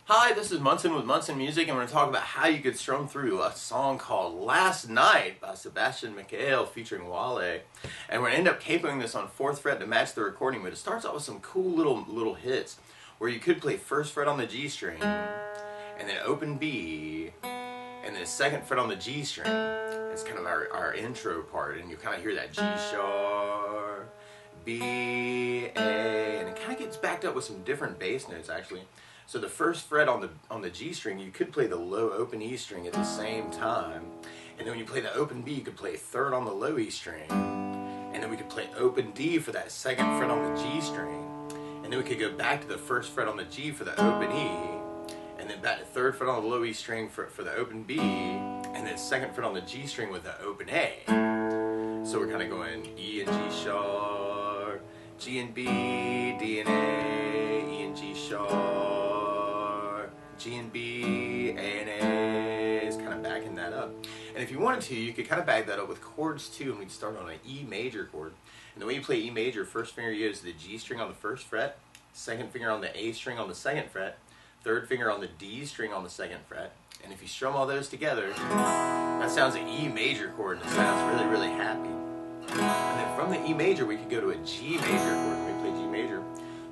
Hi, this is Munson with Munson Music, and we're going to talk about how you could strum through a song called Last Night by Sebastian Mikael featuring Wale. And we're going to end up capoing this on 4th fret to match the recording, but it starts out with some cool little hits where you could play 1st fret on the G string, and then open B, and then 2nd fret on the G string. It's kind of our intro part, and you kind of hear that G sharp, B, A, and it kind of gets backed up with some different bass notes actually. So the 1st fret on the G string, you could play the low open E string at the same time. And then when you play the open B, you could play 3rd on the low E string. And then we could play open D for that 2nd fret on the G string. And then we could go back to the 1st fret on the G for the open E. And then back to 3rd fret on the low E string for the open B. And then 2nd fret on the G string with the open A. So we're kind of going E and G sharp, G and B, D and A, E and G sharp, G and B, A and A, is kind of backing that up. And if you wanted to, you could kind of back that up with chords too, and we'd start on an E major chord. And the way you play E major, 1st finger goes to the G string on the 1st fret, 2nd finger on the A string on the 2nd fret, 3rd finger on the D string on the 2nd fret. And if you strum all those together, that sounds an E major chord, and it sounds really happy. And then from the E major, we could go to a G major chord. When we play G major,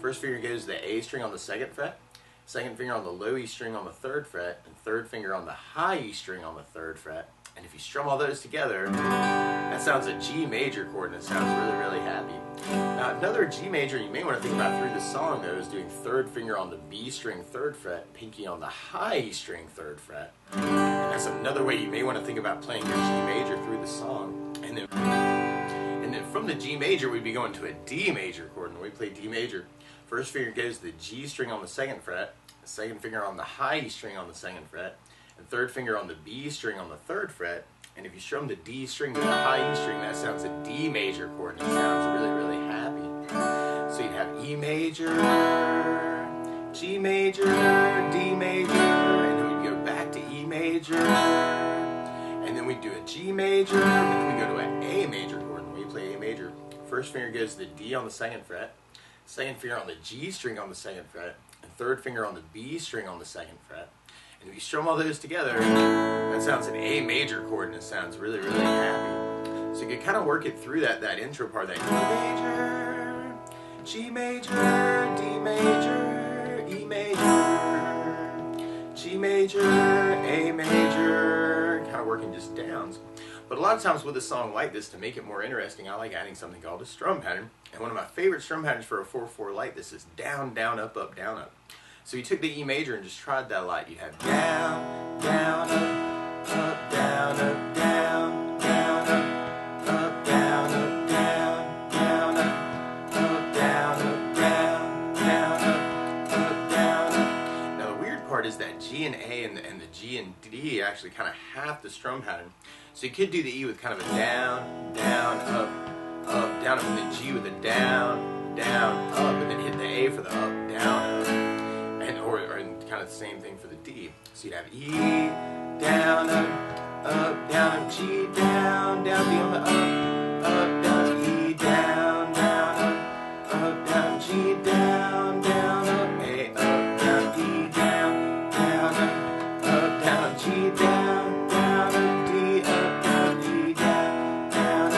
1st finger goes to the A string on the 2nd fret, 2nd finger on the low E string on the 3rd fret, and 3rd finger on the high E string on the 3rd fret. And if you strum all those together, that sounds a G major chord, and it sounds really happy. Now another G major you may want to think about through this song though is doing 3rd finger on the B string 3rd fret, pinky on the high E string 3rd fret. And that's another way you may want to think about playing your G major through the song. And then from the G major, we'd be going to a D major chord. And when we play D major, 1st finger goes to the G string on the 2nd fret, 2nd finger on the high E string on the 2nd fret, and 3rd finger on the B string on the 3rd fret. And if you strum the D string to the high E string, that sounds a D major chord, and it sounds really happy. So you'd have E major, G major, D major, and then we'd go back to E major, and then we'd do a G major, and then we go to an A major chord. And when you play A major, 1st finger goes to the D on the 2nd fret, 2nd finger on the G string on the 2nd fret, and 3rd finger on the B string on the 2nd fret. And if you strum all those together, that sounds an A major chord, and it sounds really happy. So you can kind of work it through that intro part, that E major, G major, D major, E major, G major, A major, kind of working just downs. But a lot of times with a song like this, to make it more interesting, I like adding something called a strum pattern. And one of my favorite strum patterns for a 4/4 like this is down, down, up, up, down, up. So you took the E major and just tried that a lot. You'd have down, down, up, down, up, down, down, up, down, up, down, down, up, down, up, down, down, up, down, up. Now the weird part is that G and A and the G and D actually kind of half the strum pattern. So you could do the E with kind of a down, down, up, down, up, and then G with a down, down, up, and then hit the A for the up, down, up. Or kind of the same thing for the D. So you'd have E, down, up, down, up, G, down, down, D on the up, down, E, down, down, G, down, up, A, up, down, E, down, down, G, down, up, D, up, down, E, down,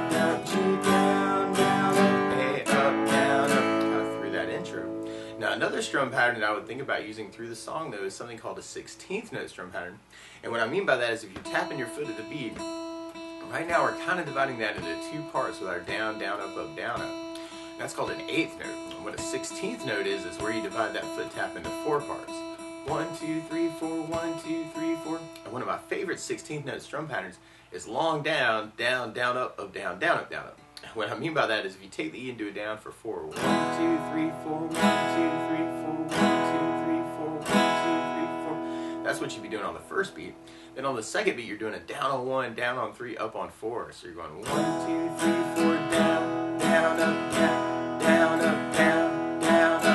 down, G, down, up, A, up, down, up, kind of through that intro. Now another strum pattern that I would think about using through the song though is something called a 16th note strum pattern. And what I mean by that is if you tap in your foot at the beat, right now we're kind of dividing that into 2 parts with our down, down, up, down, up. And that's called an 8th note. And what a 16th note is where you divide that foot tap into 4 parts. 1, 2, 3, 4, 1, 2, 3, 4. And one of my favorite 16th note strum patterns is long down, down, down, up, down, down, up, down, up. What I mean by that is if you take the E and do it down for 4, 1, 2, 3, 4, 1, 2, 3, 4, 1, 2, 3, 4, 1, 2, 3, 4. That's what you'd be doing on the 1st beat. Then on the 2nd beat, you're doing a down on 1, down on 3, up on 4. So you're going 1, 2, 3, 4, down, down, up, down, down, up, down, down, up.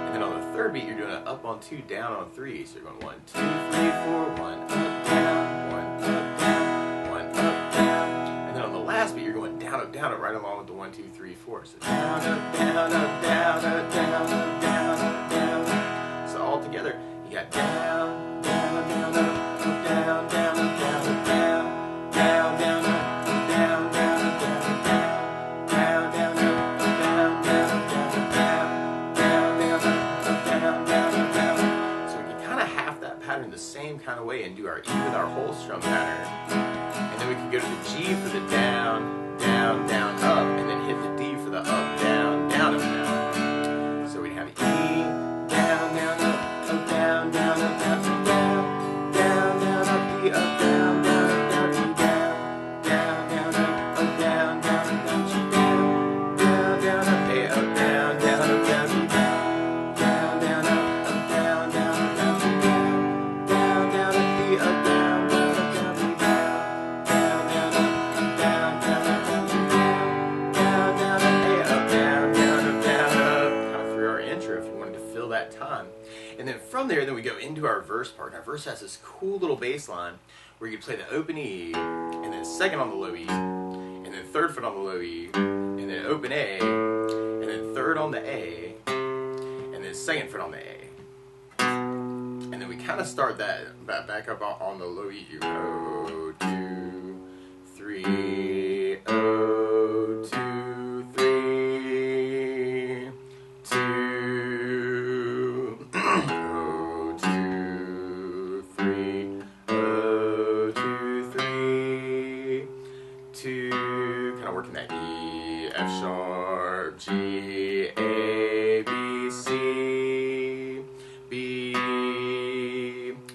And then on the 3rd beat, you're doing an up on 2, down on 3. So you're going 1, 2, 3, 4, 1, up, down, 1, up, down, 1, up, down. And then on the last beat, you're going down, up, right along with the 1, 2, 3, 4. So down, up, down, up, down, up, down, up, down, up, down. So all together. up pattern. And then we can go to the G for the down, down, down, up, and then hit the D for the up, down, down, up, down. So we'd have E, down, down, up, down, down, up, down, down, down, down, up, E, up, down, down, up, down, E, down, down, down, up, down, down, up, down, G, down, down, down, up, A, up, down, down, up, down, E, down, down, down, up, down, down, up, down, G, down, down, down, up, D, up, down, down, up, down, E, down, down, down, up, down, down, up, down, G, down, down, down, up, A, up, down, down, up, down, up. Kind of through our intro if you wanted to fill that time. And then from there, then we go into our verse part. And our verse has this cool little bass line where you play the open E, and then second on the low E, and then third foot on the low E, and then open A, and then third on the A, and then second foot on the A. And then we kind of start that back up on the low E. O, 2, 3, O, 2, 3, 2, O, 2, 3, O, 2, 3, 2, kind of working that E, F sharp, G, A, B, C, B,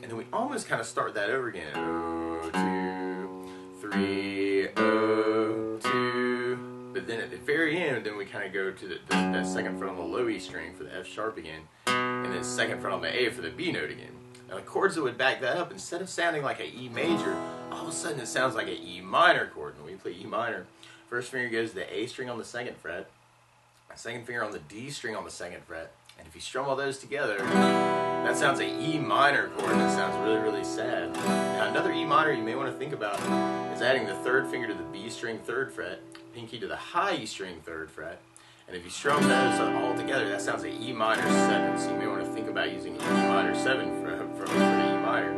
and then we almost kind of start that over again. O, 2, 3, O, 2, but then at the very end, then we kind of go to that second fret on the low E string for the F sharp again, and then second fret on the A for the B note again. Now the chords that would back that up, instead of sounding like an E major, all of a sudden it sounds like an E minor chord. And when we play E minor, first finger goes to the A string on the second fret, second finger on the D string on the second fret, and if you strum all those together, that sounds like E minor chord, and it sounds really, really sad. Now another E minor you may want to think about is adding the third finger to the B string third fret, pinky to the high E string third fret, and if you strum those all together, that sounds like E minor 7, so you may want to think about using E minor 7 for the E minor.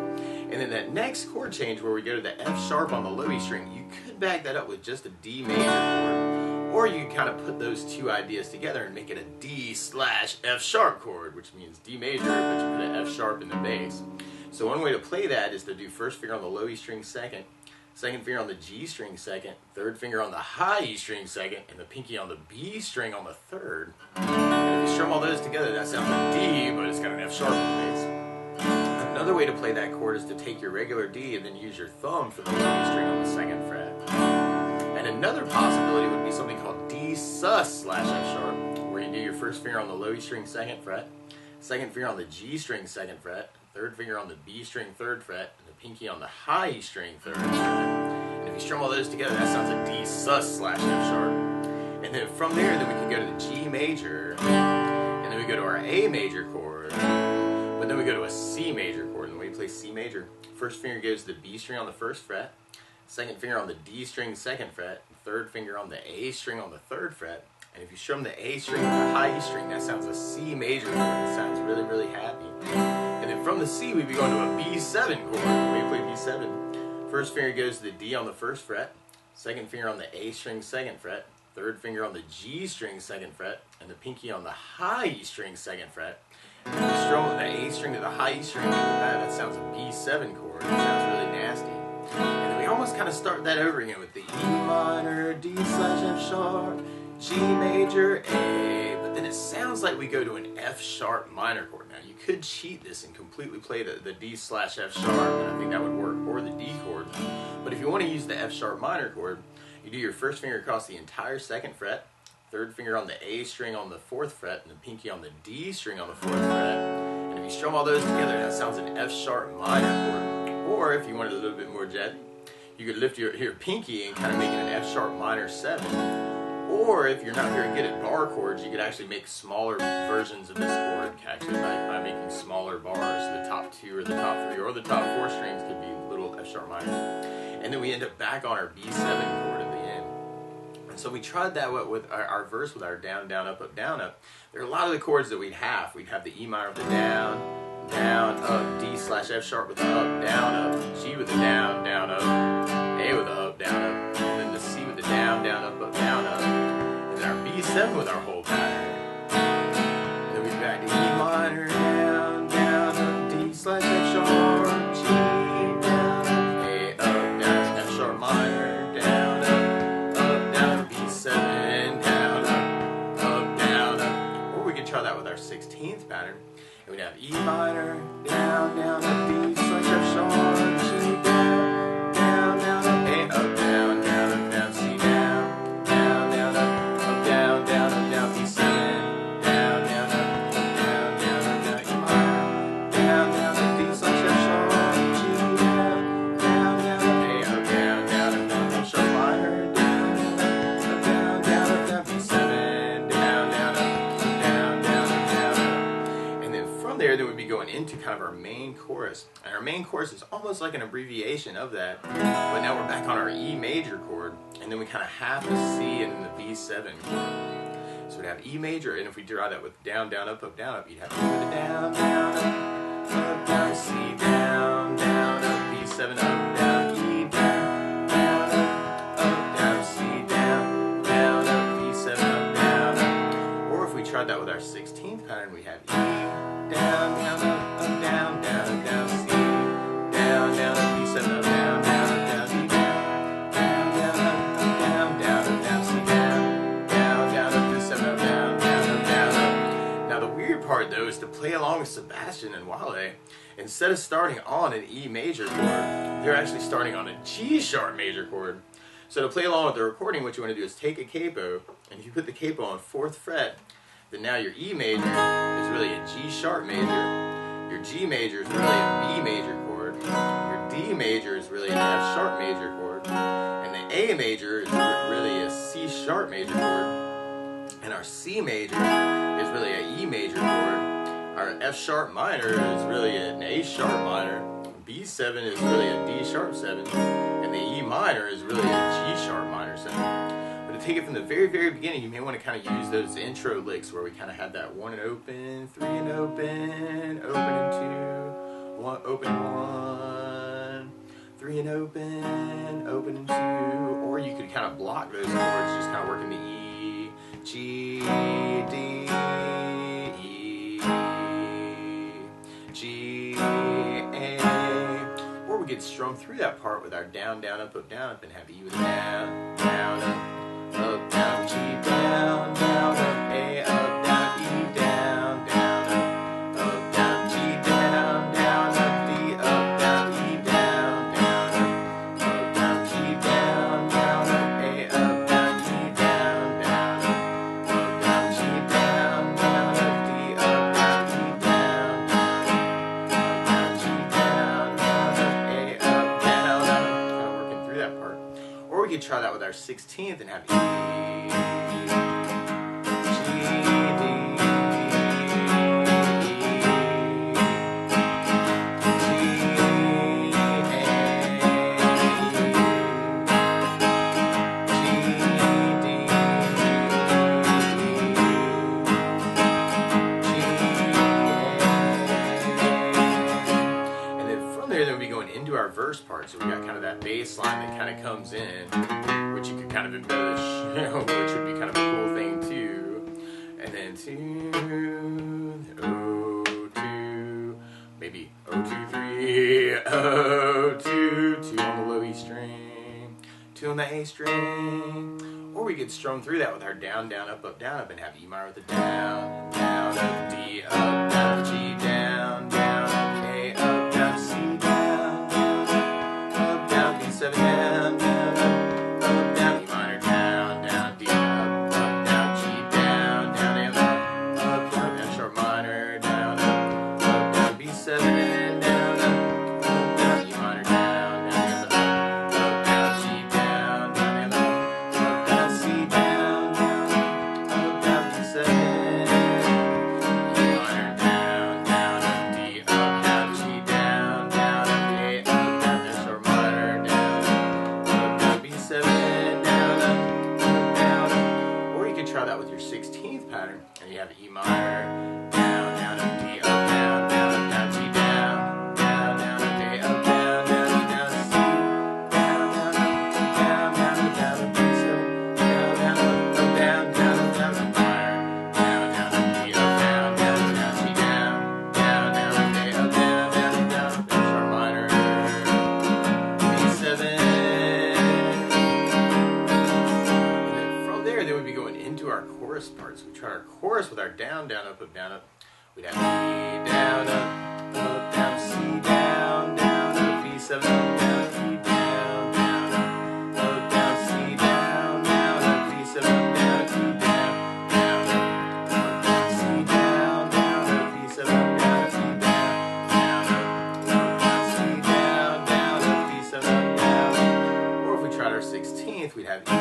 And then that next chord change where we go to the F sharp on the low E string, you could back that up with just a D major chord, or you kind of put those two ideas together and make it a D/F sharp chord, which means D major, but you put an F sharp in the bass. So one way to play that is to do first finger on the low E string second, second finger on the G string second, third finger on the high E string second, and the pinky on the B string on the third. And if you strum all those together, that sounds like D, but it's got an F sharp in the bass. Another way to play that chord is to take your regular D and then use your thumb for the low E string on the second fret. And another possibility would be something called D sus/F sharp, where you do your first finger on the low E string second fret, second finger on the G string second fret, third finger on the B string third fret, and the pinky on the high E string third fret. And if you strum all those together, that sounds like D sus/F sharp. And then from there, then we can go to the G major, and then we go to our A major chord, but then we go to a C major chord. And the way you play C major, first finger goes to the B string on the first fret, second finger on the D string second fret, third finger on the A string on the third fret. And if you strum the A string with the high E string, that sounds a C major chord. It sounds really, really happy. And then from the C, we'd be going to a B7 chord. When we play B7, first finger goes to the D on the first fret, second finger on the A string second fret, third finger on the G string second fret, and the pinky on the high E string second fret. And if you strum the A string to the high E string like that sounds a B7 chord. It sounds really nasty. And then we almost kind of start that over again with the E minor, D/F sharp, G major, A, but then it sounds like we go to an F sharp minor chord. Now you could cheat this and completely play the D/F sharp, and I think that would work, or the D chord. But if you want to use the F sharp minor chord, you do your first finger across the entire second fret, third finger on the A string on the fourth fret, and the pinky on the D string on the fourth fret. And if you strum all those together, that sounds an F sharp minor chord. Or if you wanted a little bit more jazzy, you could lift your pinky and kind of make it an F sharp minor 7. Or if you're not very good at bar chords, you could actually make smaller versions of this chord actually by making smaller bars. The top 2 or the top 3 or the top 4 strings could be little F sharp minors. And then we end up back on our B7 chord at the end. And so we tried that with our verse with our down, down, up, down, up. There are a lot of the chords that we'd have. We'd have the E minor with the down, down, up, D/F sharp with the up, G with the down, down, up, A with the up, down, up, and then the C with the down, down, up, down, up, and then our B7 with our whole pattern. And then we'd back to E minor, down, down, up, D/F sharp, G, down, up, A, up, pattern. And we'd have E minor, down, down, up, D, slash F sharp, G, down, down, down, up, A, up, down, down, up, down, C, down, down, down, up, down, down, up, down, B7, down, down, up, down, down, up, down, E minor, down, down, up, D, slash F sharp, G, down, down, down, up, A, up, down, down, up, down, F sharp minor, down, down, down, up, down, B7, down, down, up, down, down, up, down, up. And then from there, then we'd be going into kind of our main chorus. And our main chorus is almost like an abbreviation of that, but now we're back on our E major chord, and then we kind of have the C and then the B7 chord. So we'd have E major, and if we draw that with down, down, up, you'd have E with a down, down, up, down, C, down, down, up, B7, up, down, E, down, down, up, down, C, down, down, up, B7, up, down, up. Or if we tried that with our 16th pattern, we have E, down, down, up, down, down, down, C, down, down, up, B7, up, down, down, up, down, E, down, down, up, down, down, up, down, C, down, down, down, up, B7, up, down, down, up, down, up. Now the weird part though is to play along with Sebastian and Wale, instead of starting on an E major chord, they're actually starting on a G sharp major chord. So to play along with the recording, what you want to do is take a capo, and if you put the capo on 4th fret, then now your E major is really a G sharp major, your G major is really a B major chord, your D major is really an F sharp major chord, and the A major is really a C sharp major chord, and our C major is really a E major chord, our F sharp minor is really an A sharp minor, B7 is really a D sharp 7, and the E minor is really a G sharp minor 7. But to take it from the very, very beginning, you may want to kind of use those intro licks where we kind of had that 1 and open, 3 and open, open and 2, 1, open and 1, 3 and open and 2, or you could kind of block those chords, just kind of working the E, G, D, E, G, A, or we could strum through that part with our down, down, up, and have E with a down, down, up, down, G, down, down, up, A, up, down, E, down, down, up, down, G, down, down, up, D, up, down, E, down, down, up, down, G, down, down, up, A, up, down, E, down, down, up, down, G, down, down, up, D, up, down, E, down, down, up, down, G, down, down, up, A, up, down, kind of working through that part. Or we could try that with our 16th and have E, G, D, into our verse part, so we got kind of that bass line that kind of comes in, which you could kind of embellish, which would be kind of a cool thing too. And then 2, O2, maybe O2, 3, O2, 2 on the low E string, 2 on the A string, or we could strum through that with our down, down, up, and have E minor with the down, down, up, D, up, down, G, down, down, up, A, up, down, C, down, down, B7, down, down, up, down, E minor, down, down, D, up, down, G, down, down, A, up, down, F sharp minor, down, down, B7, down, down, E minor, down, down, down, G, down, down, down, C, down, down, B7, E minor, down, down, D, up, down, G, down, down, A, up, down, F sharp minor, down, B7, down, or you could try that with your 16th pattern, and you have E minor, down, down, up, D, up, down, down, G, down, down, A, up, down, down, C, down, down, B7, down, up, down, down, minor, down, D, up, down, G, down, down, A, up, down, F sharp minor, B7. And then from there, then we'd be going into our chorus parts. We try our chorus with our down, down, up, we'd have E down, up, down, C down, down, up, B7, up, down, E down, down, up, down, C down, down, up, B7, up, down, E down, down, up, down, C down, down, up, B7, up, down, E down, down, up, C down, down, up, B7, up, down. Or if we tried our 16th, we'd have E.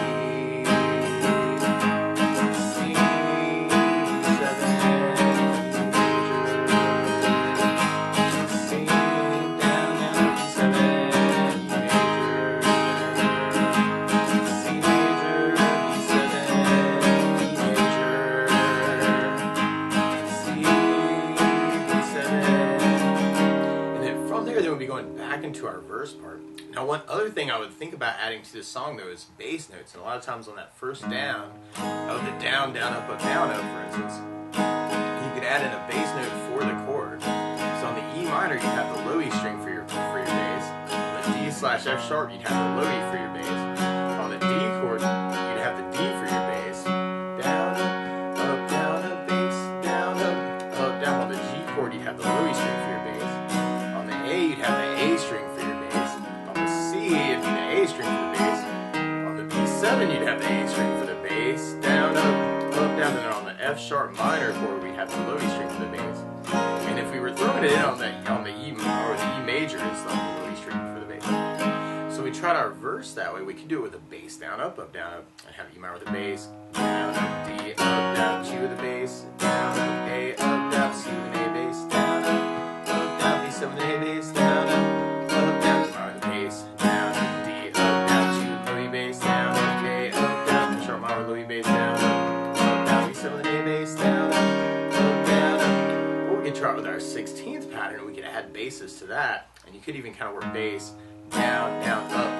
Into our verse part. Now, one other thing I would think about adding to this song though is bass notes, and a lot of times on that first down of the down, down, up, for instance, you could add in a bass note for the chord. So on the E minor, you'd have the low E string for your bass. On the D/F sharp, you'd have the low E for your bass. On the D chord, you'd have the D for your bass. Down, up, bass, down, up, down. On the G chord, you'd have the low E string for your bass. On the A, you'd have the A string for your bass. On the C, it'd be the A string for the bass. On the B7, you'd have the A string for the bass. Down, up, down. And then on the F sharp minor chord, we'd have the low E string for the bass. And if we were throwing it in on the E or the E major, it's the low E string for the bass. So we tried our verse that way. We could do it with a bass down, up, and have E minor with a bass. Down, up, D, up, down, G with a bass. Down, up, A, up, down, C with an A bass. Down, up, down, B7 with an A bass. Down, up, down, E minor with a bass. Down, up, D, up, down, G with low E bass. Down, up, A, up, down, F sharp minor with low E bass. Down, up, down, B7 with an A bass. Down, up, down, up. Or we could try it with our 16th pattern. We could add basses to that, and you could even kind of work bass. Down, down, up,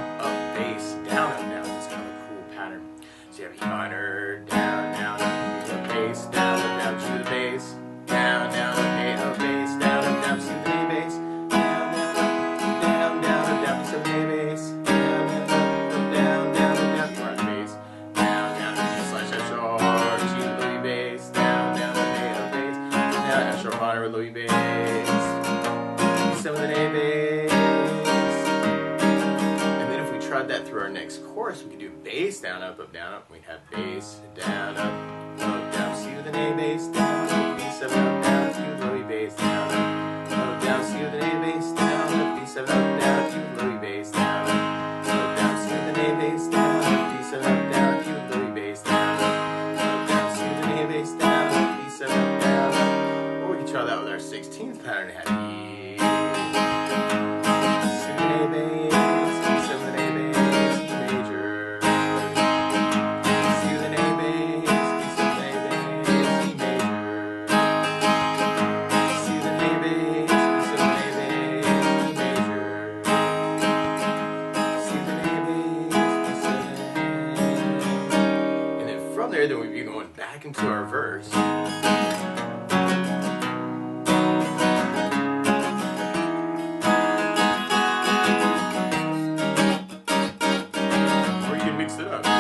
bass, down, it's kind of a cool pattern. So you have E minor, down, up, bass, down, G with a bass, down, A, up, bass, down, C with an A bass, down, B7 with an A bass, down, E minor bass, down, D/F sharp, G with low E bass, down, A, up, bass, down, F sharp minor with low E bass, B7 with an A bass. Tried that through our next chorus. We could do bass down, up, we'd have bass down, up, C with an A bass, down, B7 up, down, F with low E bass, down, down, C with an A bass, down, B7 up, down, F with low E bass, down, down, C with an A bass, down, B7 up, down, F with low E bass, down, down, C with an A bass, down, B7 up, down. Or we could try that with our 16th pattern. It had E, C with an A bass, then we'd be going back into our verse. Or you can mix it up. And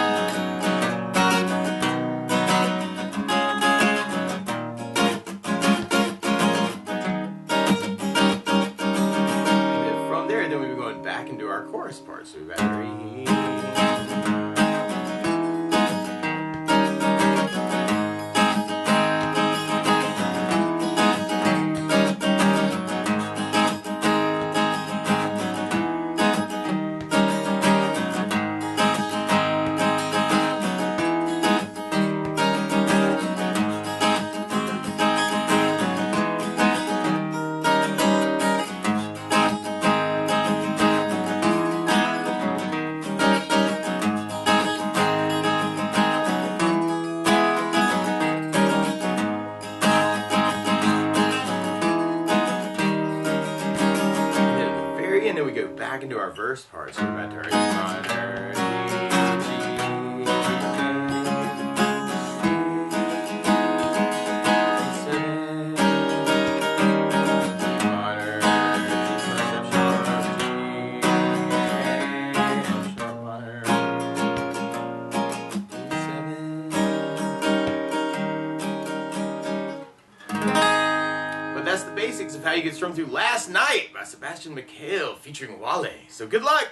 then from there, then we'd be going back into our chorus part. So we've got 3. And then we go back into our verse part. So we're back to our E minor, D, G, how you could strum through Last Night by Sebastian Mikael featuring Wale. So good luck!